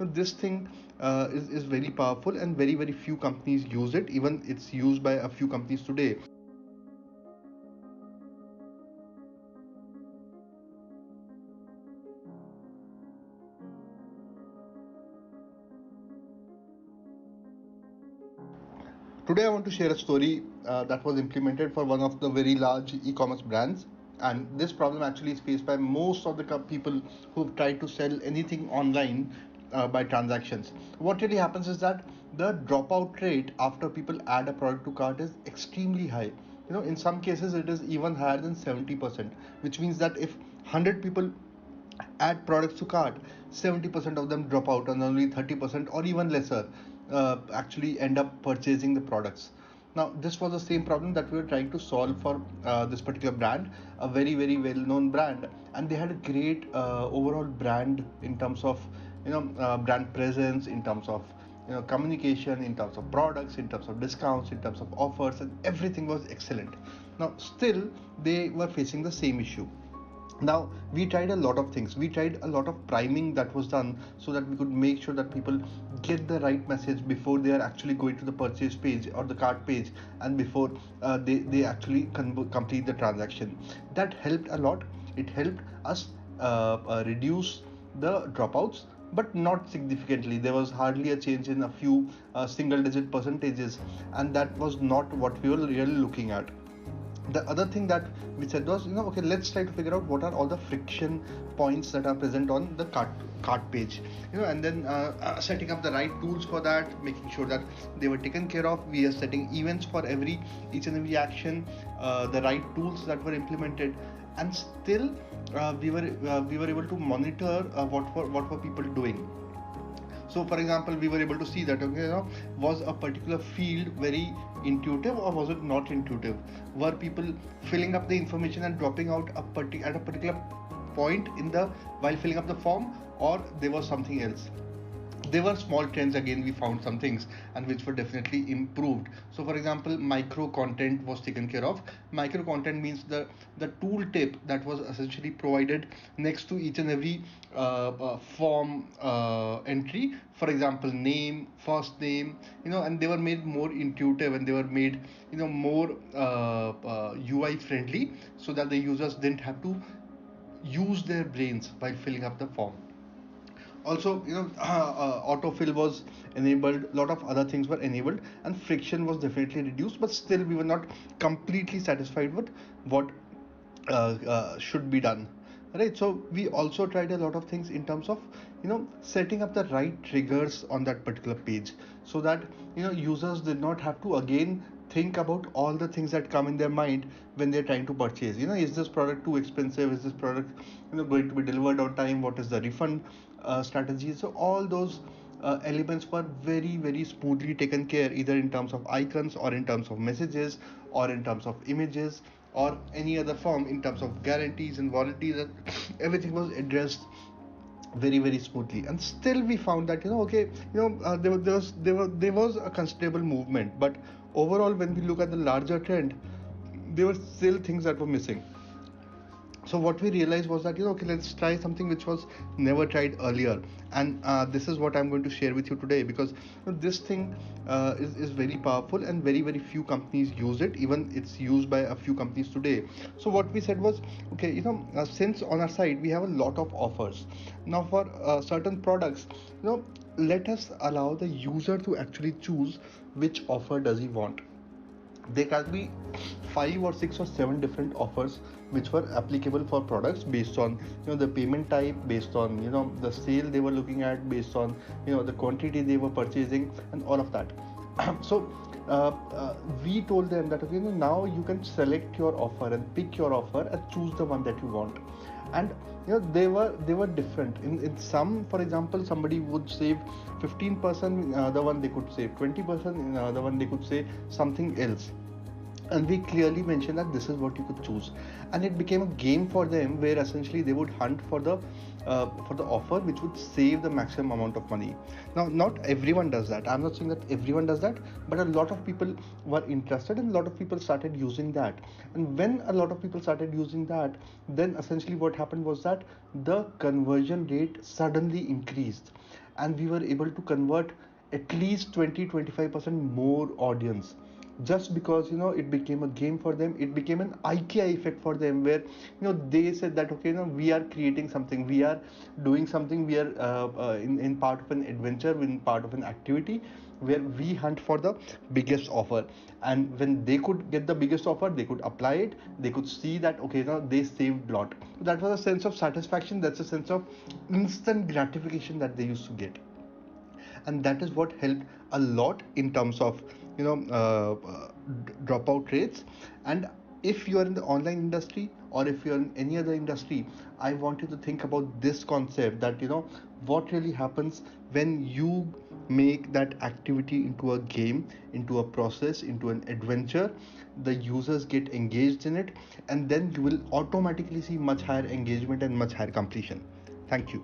this thing is very powerful, and very few companies use it. Even it's used by a few companies today. Today, I want to share a story that was implemented for one of the very large e-commerce brands. And this problem actually is faced by most of the people who've tried to sell anything online by transactions. What really happens is that the dropout rate after people add a product to cart is extremely high. In some cases, it is even higher than 70%, which means that if 100 people add products to cart, 70% of them drop out, and only 30% or even lesser actually end up purchasing the products. Now, this was the same problem that we were trying to solve for this particular brand, a very well known brand, and they had a great overall brand in terms of brand presence, in terms of communication, in terms of products, in terms of discounts, in terms of offers, and everything was excellent. Now, still, they were facing the same issue. Now, we tried a lot of things. We tried a lot of priming that was done so that we could make sure that people get the right message before they are actually going to the purchase page or the cart page, and before they actually complete the transaction. That helped a lot. It helped us reduce the dropouts, but not significantly. There was hardly a change in a few single digit percentages, and that was not what we were really looking at. The other thing that we said was, okay, let's try to figure out what are all the friction points that are present on the cart page, and then setting up the right tools for that, making sure that they were taken care of. We are setting events for each and every action, the right tools that were implemented, and still we were able to monitor what were people doing. So, for example, we were able to see that, okay, was a particular field very intuitive or was it not intuitive? Were people filling up the information and dropping out at a particular point in the while filling up the form, or there was something else? There were small trends. Again, we found some things and which were definitely improved. So, for example, micro content was taken care of. Micro content means the tool tip that was essentially provided next to each and every form entry. For example, name, first name, and they were made more intuitive, and they were made more UI friendly, so that the users didn't have to use their brains while filling up the form. Also, autofill was enabled, a lot of other things were enabled, and friction was definitely reduced, but still we were not completely satisfied with what should be done, right? So we also tried a lot of things in terms of setting up the right triggers on that particular page, so that users did not have to again think about all the things that come in their mind when they're trying to purchase. Is this product too expensive? Is this product going to be delivered on time? What is the refund strategy? So all those elements were very smoothly taken care, either in terms of icons or in terms of messages or in terms of images or any other form, in terms of guarantees and warranties, and everything was addressed very smoothly. And still we found that okay, there was a considerable movement, but overall, when we look at the larger trend, there were still things that were missing. So what we realized was that okay, let's try something which was never tried earlier. And this is what I'm going to share with you today, because this thing is very powerful, and very few companies use it. Even it's used by a few companies today. So what we said was, okay, since on our side we have a lot of offers now for certain products, let us allow the user to actually choose which offer does he want. There can be 5 or 6 or 7 different offers which were applicable for products, based on the payment type, based on the sale they were looking at, based on the quantity they were purchasing, and all of that. So we told them that okay, now you can select your offer and pick your offer and choose the one that you want. And they were different in some. For example, somebody would save 15%, the one they could save 20%, the one they could say something else. And we clearly mentioned that this is what you could choose, and it became a game for them, where essentially they would hunt for the offer which would save the maximum amount of money. Now, not everyone does that. I'm not saying that everyone does that, but a lot of people were interested, and a lot of people started using that. And when a lot of people started using that, then essentially what happened was that the conversion rate suddenly increased. and we were able to convert at least 20-25% more audience, just because it became a game for them. It became an IKEA effect for them, where they said that, okay, we are creating something, we are doing something, we are in part of an adventure, in part of an activity where we hunt for the biggest offer. And when they could get the biggest offer, they could apply it, they could see that, okay, now they saved a lot. That was a sense of satisfaction, that's a sense of instant gratification that they used to get. And that is what helped a lot in terms of dropout rates. And if you are in the online industry, or if you are in any other industry, I want you to think about this concept, that what really happens when you make that activity into a game, into a process, into an adventure. The users get engaged in it, and then you will automatically see much higher engagement and much higher completion. Thank you.